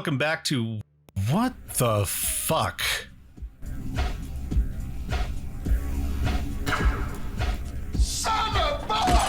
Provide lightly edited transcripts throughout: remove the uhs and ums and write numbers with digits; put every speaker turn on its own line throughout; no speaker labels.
welcome back to... What the fuck?
Son of a...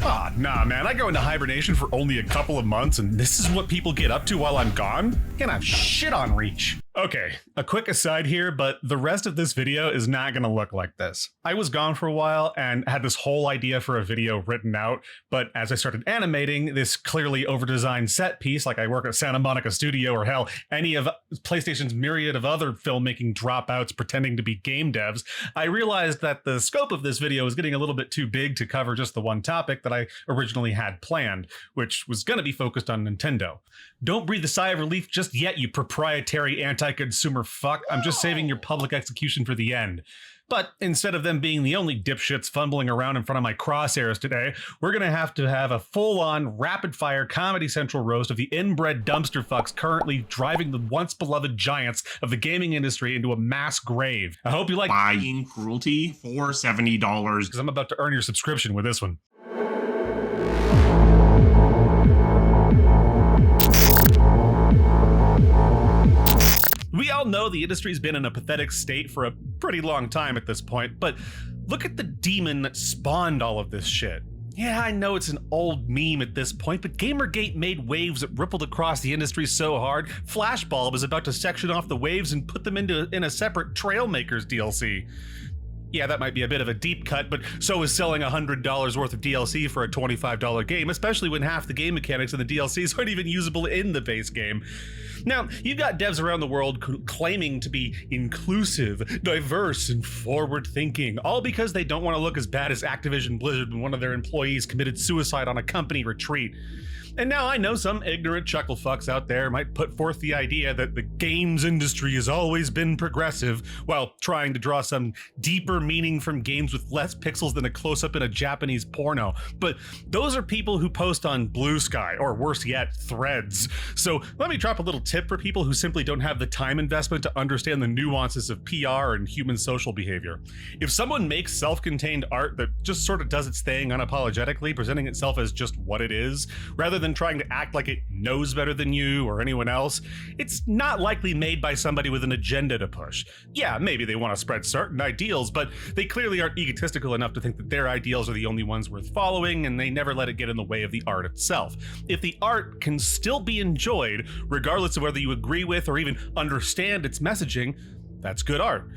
Aw, nah, man, I go into hibernation for only a couple of months, and this is what people get up to while I'm gone? Can't have shit on Reach. Okay, a quick aside here, but the rest of this video is not gonna look like this. I was gone for a while and had this whole idea for a video written out, but as I started animating this clearly over-designed set piece, like I work at Santa Monica Studio or hell, any of PlayStation's myriad of other filmmaking dropouts pretending to be game devs, I realized that the scope of this video was getting a little bit too big to cover just the one topic that I originally had planned, which was gonna be focused on Nintendo. Don't breathe a sigh of relief just yet, you proprietary anti-consumer fuck. I'm just saving your public execution for the end. But instead of them being the only dipshits fumbling around in front of my crosshairs today, we're gonna have a full-on, rapid-fire Comedy Central roast of the inbred dumpster fucks currently driving the once-beloved giants of the gaming industry into a mass grave. I hope you like
buying cruelty for $70.
because I'm about to earn your subscription with this one. We all know the industry's been in a pathetic state for a pretty long time at this point, but look at the demon that spawned all of this shit. Yeah, I know it's an old meme at this point, but Gamergate made waves that rippled across the industry so hard, Flashbulb is about to section off the waves and put them in a separate Trailmakers DLC. Yeah, that might be a bit of a deep cut, but so is selling $100 worth of DLC for a $25 game, especially when half the game mechanics in the DLCs aren't even usable in the base game. Now, you've got devs around the world claiming to be inclusive, diverse, and forward-thinking, all because they don't want to look as bad as Activision Blizzard when one of their employees committed suicide on a company retreat. And now I know some ignorant chuckle fucks out there might put forth the idea that the games industry has always been progressive while trying to draw some deeper meaning from games with less pixels than a close-up in a Japanese porno. But those are people who post on Blue Sky, or worse yet, Threads. So let me drop a little tip for people who simply don't have the time investment to understand the nuances of PR and human social behavior. If someone makes self-contained art that just sort of does its thing unapologetically, presenting itself as just what it is, rather than trying to act like it knows better than you or anyone else, it's not likely made by somebody with an agenda to push. Yeah, maybe they want to spread certain ideals, but they clearly aren't egotistical enough to think that their ideals are the only ones worth following, and they never let it get in the way of the art itself. If the art can still be enjoyed, regardless of whether you agree with or even understand its messaging, that's good art.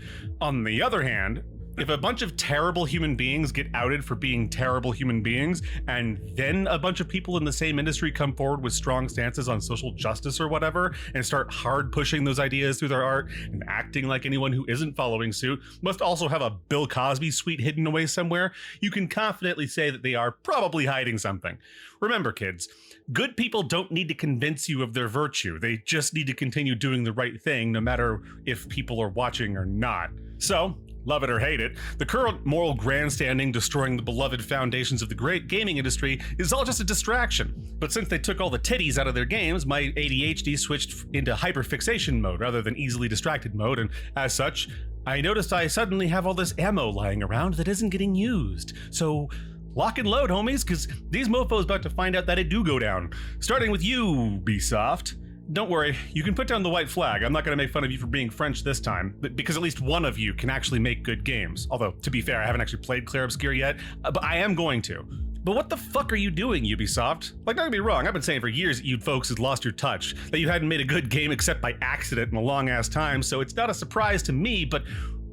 On the other hand, if a bunch of terrible human beings get outed for being terrible human beings, and then a bunch of people in the same industry come forward with strong stances on social justice or whatever, and start hard pushing those ideas through their art, and acting like anyone who isn't following suit must also have a Bill Cosby suite hidden away somewhere, you can confidently say that they are probably hiding something. Remember, kids, good people don't need to convince you of their virtue. They just need to continue doing the right thing, no matter if people are watching or not. So, love it or hate it, the current moral grandstanding destroying the beloved foundations of the great gaming industry is all just a distraction. But since they took all the titties out of their games, my ADHD switched into hyperfixation mode rather than easily distracted mode, and as such, I noticed I suddenly have all this ammo lying around that isn't getting used. So lock and load, homies, because these mofos about to find out that it do go down. Starting with you, Ubisoft. Don't worry, you can put down the white flag. I'm not going to make fun of you for being French this time, because at least one of you can actually make good games. Although, to be fair, I haven't actually played Clair Obscur yet, but I am going to. But what the fuck are you doing, Ubisoft? Like, don't get me wrong, I've been saying for years that you folks had lost your touch, that you hadn't made a good game except by accident in a long-ass time, so it's not a surprise to me, but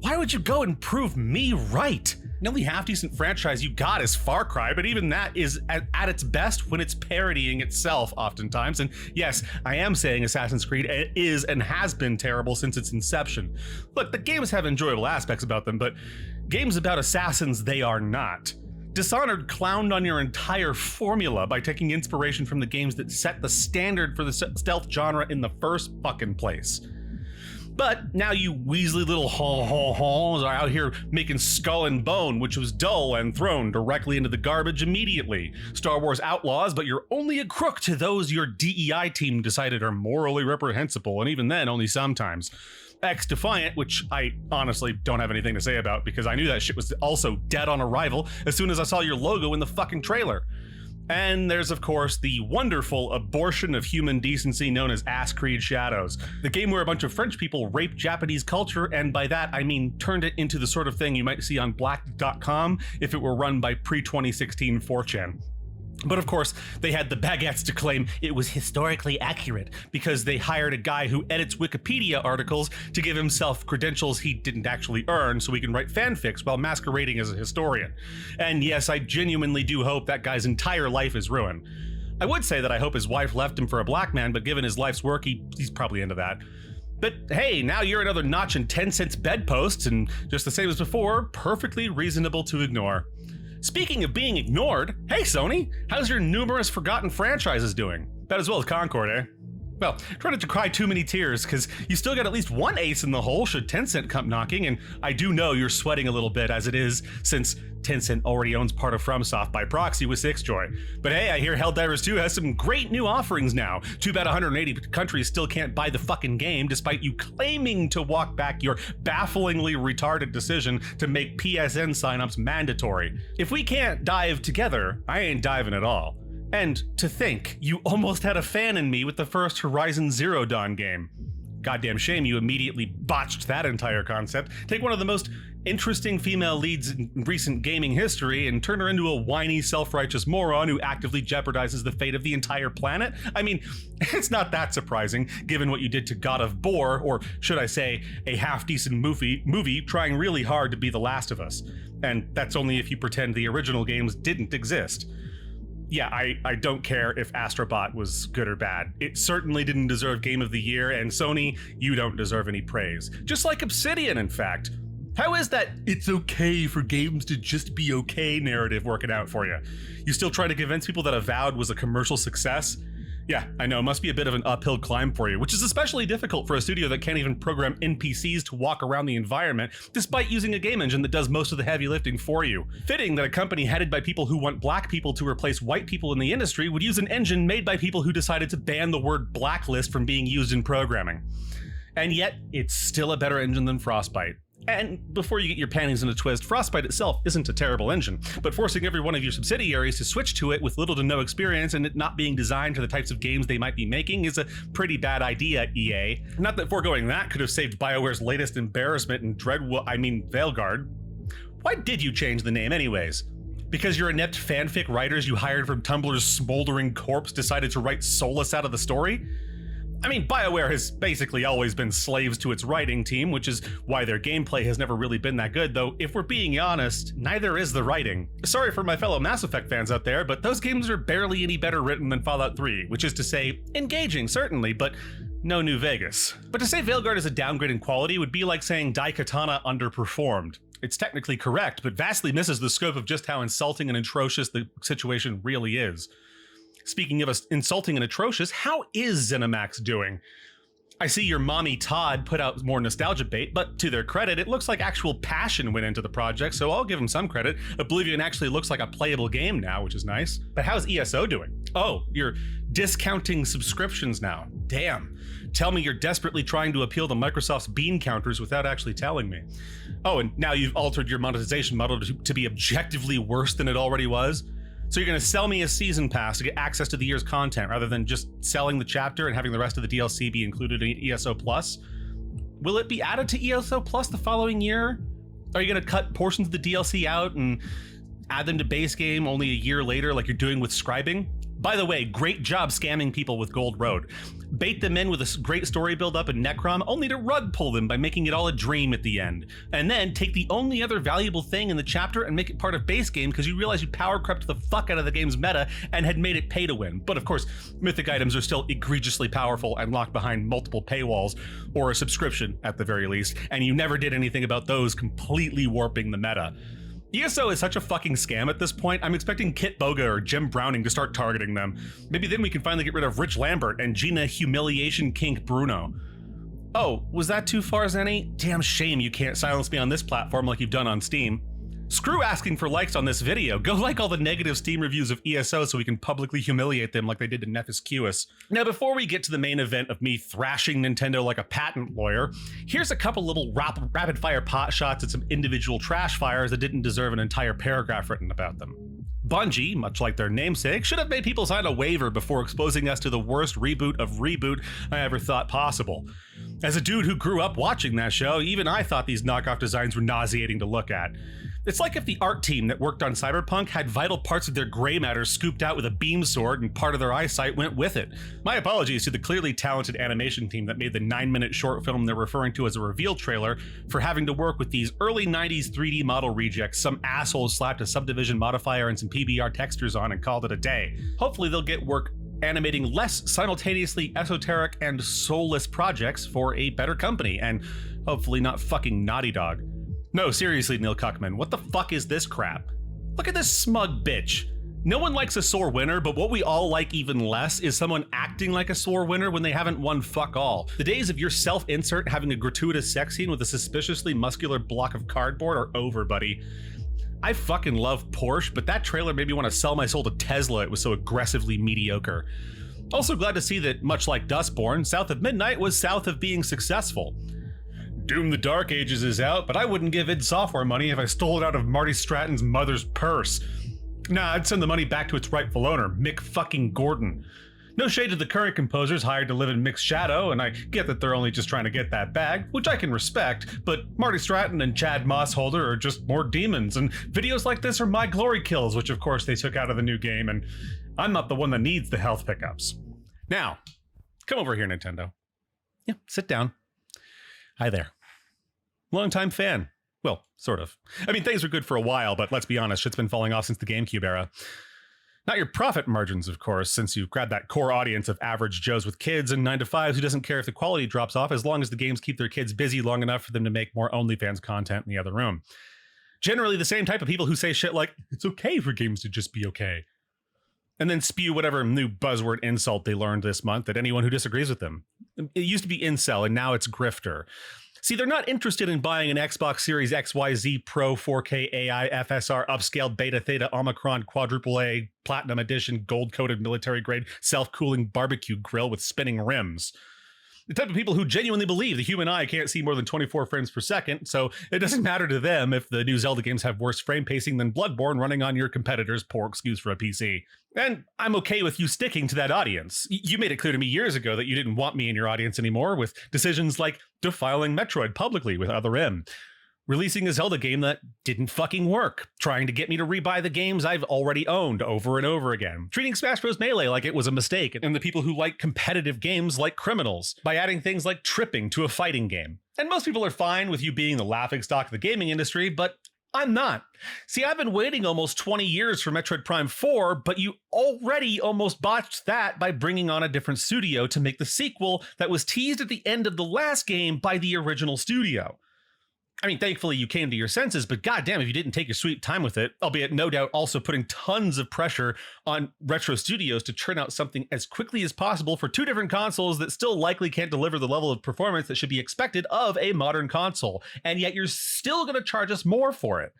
why would you go and prove me right? The only half-decent franchise you got is Far Cry, but even that is at its best when it's parodying itself oftentimes. And yes, I am saying Assassin's Creed is and has been terrible since its inception. Look, the games have enjoyable aspects about them, but games about assassins, they are not. Dishonored clowned on your entire formula by taking inspiration from the games that set the standard for the stealth genre in the first fucking place. But now you weaselly little haws are out here making Skull and Bone, which was dull and thrown directly into the garbage immediately. Star Wars Outlaws, but you're only a crook to those your DEI team decided are morally reprehensible, and even then, only sometimes. X-Defiant, which I honestly don't have anything to say about because I knew that shit was also dead on arrival as soon as I saw your logo in the fucking trailer. And there's, of course, the wonderful abortion of human decency known as Ass Creed Shadows, the game where a bunch of French people raped Japanese culture, and by that I mean turned it into the sort of thing you might see on Black.com if it were run by pre-2016 4chan. But of course, they had the baguettes to claim it was historically accurate because they hired a guy who edits Wikipedia articles to give himself credentials he didn't actually earn so he can write fanfics while masquerading as a historian. And yes, I genuinely do hope that guy's entire life is ruined. I would say that I hope his wife left him for a black man, but given his life's work, he's probably into that. But hey, now you're another notch in 10 cents bedposts, and just the same as before, perfectly reasonable to ignore. Speaking of being ignored, hey Sony, how's your numerous forgotten franchises doing? About as well as Concord, eh? Well, try not to cry too many tears, because you still got at least one ace in the hole should Tencent come knocking, and I do know you're sweating a little bit as it is, since Tencent already owns part of FromSoft by proxy with Sixjoy. But hey, I hear Helldivers 2 has some great new offerings now. Too bad 180 countries still can't buy the fucking game, despite you claiming to walk back your bafflingly retarded decision to make PSN signups mandatory. If we can't dive together, I ain't diving at all. And to think, you almost had a fan in me with the first Horizon Zero Dawn game. Goddamn shame you immediately botched that entire concept. Take one of the most interesting female leads in recent gaming history and turn her into a whiny, self-righteous moron who actively jeopardizes the fate of the entire planet? I mean, it's not that surprising, given what you did to God of Boar, or should I say, a half-decent movie trying really hard to be The Last of Us. And that's only if you pretend the original games didn't exist. Yeah, I don't care if Astrobot was good or bad. It certainly didn't deserve Game of the Year, and Sony, you don't deserve any praise. Just like Obsidian, in fact. How is that it's okay for games to just be okay narrative working out for you? You still trying to convince people that Avowed was a commercial success? Yeah, I know, it must be a bit of an uphill climb for you, which is especially difficult for a studio that can't even program NPCs to walk around the environment, despite using a game engine that does most of the heavy lifting for you. Fitting that a company headed by people who want black people to replace white people in the industry would use an engine made by people who decided to ban the word blacklist from being used in programming. And yet, it's still a better engine than Frostbite. And before you get your panties in a twist, Frostbite itself isn't a terrible engine, but forcing every one of your subsidiaries to switch to it with little to no experience and it not being designed to the types of games they might be making is a pretty bad idea, EA. Not that foregoing that could have saved BioWare's latest embarrassment in Veilguard. Why did you change the name anyways? Because your inept fanfic writers you hired from Tumblr's smoldering corpse decided to write Solus out of the story? I mean, BioWare has basically always been slaves to its writing team, which is why their gameplay has never really been that good, though if we're being honest, neither is the writing. Sorry for my fellow Mass Effect fans out there, but those games are barely any better written than Fallout 3, which is to say, engaging certainly, but no New Vegas. But to say Veilguard is a downgrade in quality would be like saying Daikatana underperformed. It's technically correct, but vastly misses the scope of just how insulting and atrocious the situation really is. Speaking of us insulting and atrocious, how is ZeniMax doing? I see your mommy Todd put out more nostalgia bait, but to their credit, it looks like actual passion went into the project, so I'll give them some credit. Oblivion actually looks like a playable game now, which is nice. But how's ESO doing? Oh, you're discounting subscriptions now. Damn. Tell me you're desperately trying to appeal to Microsoft's bean counters without actually telling me. Oh, and now you've altered your monetization model to be objectively worse than it already was? So you're gonna sell me a season pass to get access to the year's content rather than just selling the chapter and having the rest of the DLC be included in ESO Plus? Will it be added to ESO Plus the following year? Are you gonna cut portions of the DLC out and add them to base game only a year later like you're doing with scribing? By the way, great job scamming people with Gold Road. Bait them in with a great story build-up in Necrom, only to rug pull them by making it all a dream at the end. And then take the only other valuable thing in the chapter and make it part of base game because you realize you power crept the fuck out of the game's meta and had made it pay to win. But of course, mythic items are still egregiously powerful and locked behind multiple paywalls, or a subscription at the very least, and you never did anything about those completely warping the meta. ESO is such a fucking scam at this point, I'm expecting Kit Boga or Jim Browning to start targeting them. Maybe then we can finally get rid of Rich Lambert and Gina Humiliation Kink Bruno. Oh, was that too far, Zenny? Damn shame you can't silence me on this platform like you've done on Steam. Screw asking for likes on this video. Go like all the negative Steam reviews of ESO so we can publicly humiliate them like they did to Nephis Qus. Now, before we get to the main event of me thrashing Nintendo like a patent lawyer, here's a couple little rapid-fire pot shots at some individual trash fires that didn't deserve an entire paragraph written about them. Bungie, much like their namesake, should have made people sign a waiver before exposing us to the worst reboot of reboot I ever thought possible. As a dude who grew up watching that show, even I thought these knockoff designs were nauseating to look at. It's like if the art team that worked on Cyberpunk had vital parts of their gray matter scooped out with a beam sword and part of their eyesight went with it. My apologies to the clearly talented animation team that made the 9-minute short film they're referring to as a reveal trailer for having to work with these early 90s 3D model rejects some asshole slapped a subdivision modifier and some PBR textures on and called it a day. Hopefully they'll get work animating less simultaneously esoteric and soulless projects for a better company, and hopefully not fucking Naughty Dog. No, seriously, Neil Cuckman, what the fuck is this crap? Look at this smug bitch. No one likes a sore winner, but what we all like even less is someone acting like a sore winner when they haven't won fuck all. The days of your self-insert having a gratuitous sex scene with a suspiciously muscular block of cardboard are over, buddy. I fucking love Porsche, but that trailer made me want to sell my soul to Tesla. It was so aggressively mediocre. Also glad to see that, much like Dustborn, South of Midnight was south of being successful. Doom the Dark Ages is out, but I wouldn't give id Software money if I stole it out of Marty Stratton's mother's purse. Nah, I'd send the money back to its rightful owner, Mick fucking Gordon. No shade to the current composers hired to live in Mick's shadow, and I get that they're only just trying to get that bag, which I can respect, but Marty Stratton and Chad Mossholder are just more demons, and videos like this are my glory kills, which of course they took out of the new game, and I'm not the one that needs the health pickups. Now, come over here, Nintendo. Yeah, sit down. Hi there. Longtime fan. Well, sort of. I mean, things were good for a while, but let's be honest, shit's been falling off since the GameCube era. Not your profit margins, of course, since you've grabbed that core audience of average Joes with kids and 9-to-5s who doesn't care if the quality drops off as long as the games keep their kids busy long enough for them to make more OnlyFans content in the other room. Generally the same type of people who say shit like, it's okay for games to just be okay. And then spew whatever new buzzword insult they learned this month at anyone who disagrees with them. It used to be incel, and now it's grifter. See, they're not interested in buying an Xbox Series XYZ Pro 4K AI FSR upscaled Beta Theta Omicron Quadruple A Platinum Edition gold-coated military-grade self-cooling barbecue grill with spinning rims. The type of people who genuinely believe the human eye can't see more than 24 frames per second, so it doesn't matter to them if the new Zelda games have worse frame pacing than Bloodborne running on your competitor's poor excuse for a PC. And I'm okay with you sticking to that audience. You made it clear to me years ago that you didn't want me in your audience anymore with decisions like defiling Metroid publicly with Other M, releasing a Zelda game that didn't fucking work, trying to get me to rebuy the games I've already owned over and over again, treating Smash Bros. Melee like it was a mistake, and the people who like competitive games like criminals, by adding things like tripping to a fighting game. And most people are fine with you being the laughingstock of the gaming industry, but I'm not. See, I've been waiting almost 20 years for Metroid Prime 4, but you already almost botched that by bringing on a different studio to make the sequel that was teased at the end of the last game by the original studio. I mean, thankfully you came to your senses, but goddamn if you didn't take your sweet time with it, albeit no doubt also putting tons of pressure on Retro Studios to churn out something as quickly as possible for two different consoles that still likely can't deliver the level of performance that should be expected of a modern console, and yet you're still going to charge us more for it.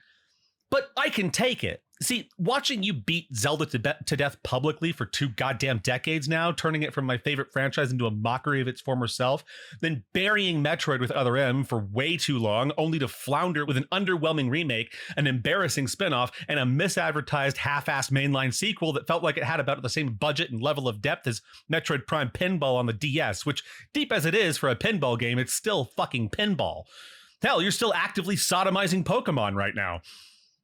But I can take it. See, watching you beat Zelda to death publicly for 2 goddamn decades now, turning it from my favorite franchise into a mockery of its former self, then burying Metroid with Other M for way too long, only to flounder with an underwhelming remake, an embarrassing spinoff, and a misadvertised half-assed mainline sequel that felt like it had about the same budget and level of depth as Metroid Prime Pinball on the DS, which, deep as it is for a pinball game, it's still fucking pinball. Hell, you're still actively sodomizing Pokemon right now.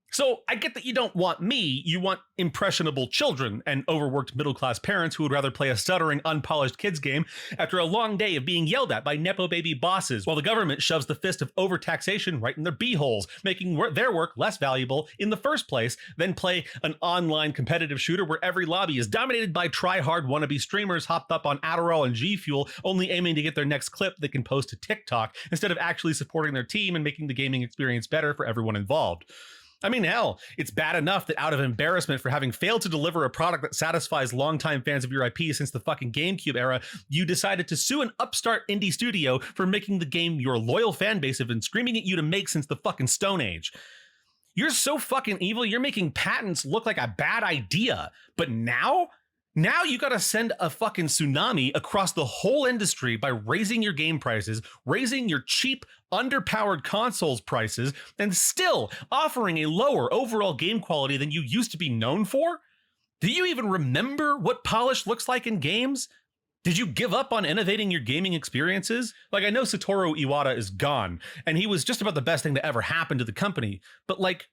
So I get that you don't want me, you want impressionable children and overworked middle-class parents who would rather play a stuttering, unpolished kids game after a long day of being yelled at by Nepo baby bosses while the government shoves the fist of overtaxation right in their beeholes, making their work less valuable in the first place than play an online competitive shooter where every lobby is dominated by try-hard wannabe streamers hopped up on Adderall and G Fuel, only aiming to get their next clip they can post to TikTok instead of actually supporting their team and making the gaming experience better for everyone involved. I mean, hell, it's bad enough that out of embarrassment for having failed to deliver a product that satisfies longtime fans of your IP since the fucking GameCube era, you decided to sue an upstart indie studio for making the game your loyal fan base have been screaming at you to make since the fucking Stone Age. You're so fucking evil, you're making patents look like a bad idea. But now Now you gotta send a fucking tsunami across the whole industry by raising your game prices, raising your cheap, underpowered consoles prices, and still offering a lower overall game quality than you used to be known for? Do you even remember what polish looks like in games? Did you give up on innovating your gaming experiences? Like, I know Satoru Iwata is gone, and he was just about the best thing to ever happen to the company, but like,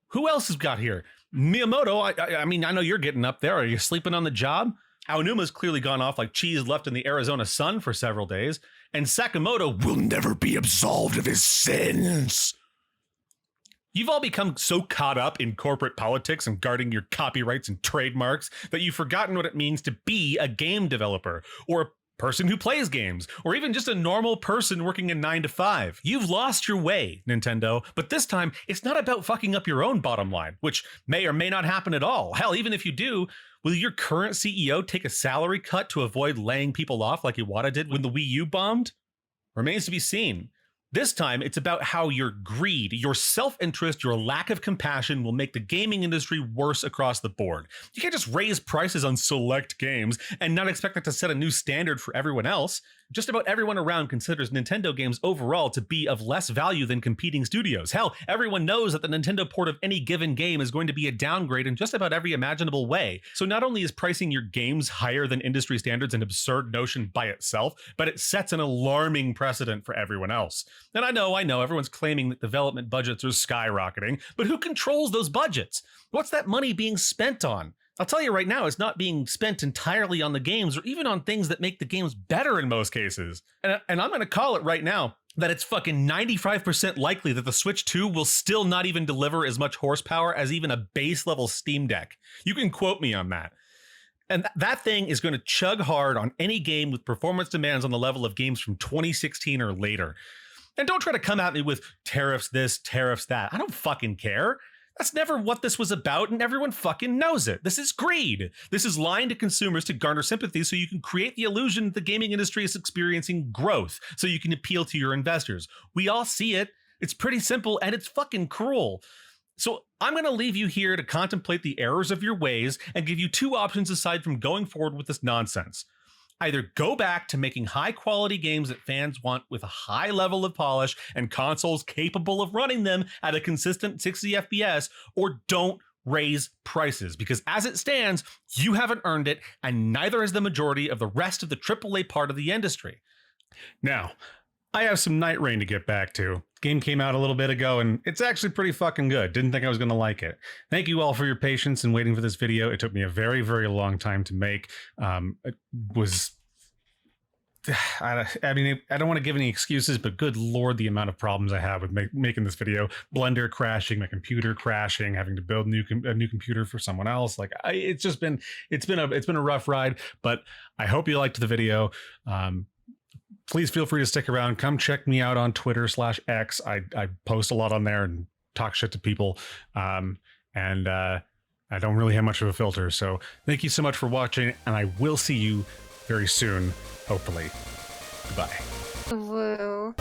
who else has got here? Miyamoto, I mean, I know you're getting up there. Are you sleeping on the job? Aonuma's clearly gone off like cheese left in the Arizona sun for several days, and Sakamoto will never be absolved of his sins. You've all become so caught up in corporate politics and guarding your copyrights and trademarks that you've forgotten what it means to be a game developer, or a person who plays games, or even just a normal person working a 9 to 5. You've lost your way, Nintendo, but this time it's not about fucking up your own bottom line, which may or may not happen at all. Hell, even if you do, will your current CEO take a salary cut to avoid laying people off like Iwata did when the Wii U bombed? Remains to be seen. This time, it's about how your greed, your self-interest, your lack of compassion will make the gaming industry worse across the board. You can't just raise prices on select games and not expect it to set a new standard for everyone else. Just about everyone around considers Nintendo games overall to be of less value than competing studios. Hell, everyone knows that the Nintendo port of any given game is going to be a downgrade in just about every imaginable way. So not only is pricing your games higher than industry standards an absurd notion by itself, but it sets an alarming precedent for everyone else. And I know, everyone's claiming that development budgets are skyrocketing, but who controls those budgets? What's that money being spent on? I'll tell you right now, it's not being spent entirely on the games or even on things that make the games better in most cases. And I'm going to call it right now that it's fucking 95% likely that the Switch 2 will still not even deliver as much horsepower as even a base level Steam Deck. You can quote me on that. And that thing is going to chug hard on any game with performance demands on the level of games from 2016 or later. And don't try to come at me with tariffs this, tariffs that. I don't fucking care. That's never what this was about, and everyone fucking knows it. This is greed. This is lying to consumers to garner sympathy so you can create the illusion that the gaming industry is experiencing growth, so you can appeal to your investors. We all see it. It's pretty simple, and it's fucking cruel. So I'm going to leave you here to contemplate the errors of your ways and give you two options aside from going forward with this nonsense. Either go back to making high-quality games that fans want with a high level of polish and consoles capable of running them at a consistent 60 FPS, or don't raise prices, because as it stands, you haven't earned it, and neither has the majority of the rest of the AAA part of the industry. Now, I have some Night Rain to get back to. Game came out a little bit ago, and it's actually pretty fucking good. Didn't think I was going to like it. Thank you all for your patience in waiting for this video. It took me a very, very long time to make. It was... I mean, I don't want to give any excuses, but good lord, the amount of problems I have with making this video. Blender crashing, my computer crashing, having to build a new computer for someone else. Like, it's been a rough ride, but I hope you liked the video. Please feel free to stick around. Come check me out on Twitter/X. I post a lot on there and talk shit to people. I don't really have much of a filter. So thank you so much for watching, and I will see you very soon, hopefully. Goodbye.
Woo.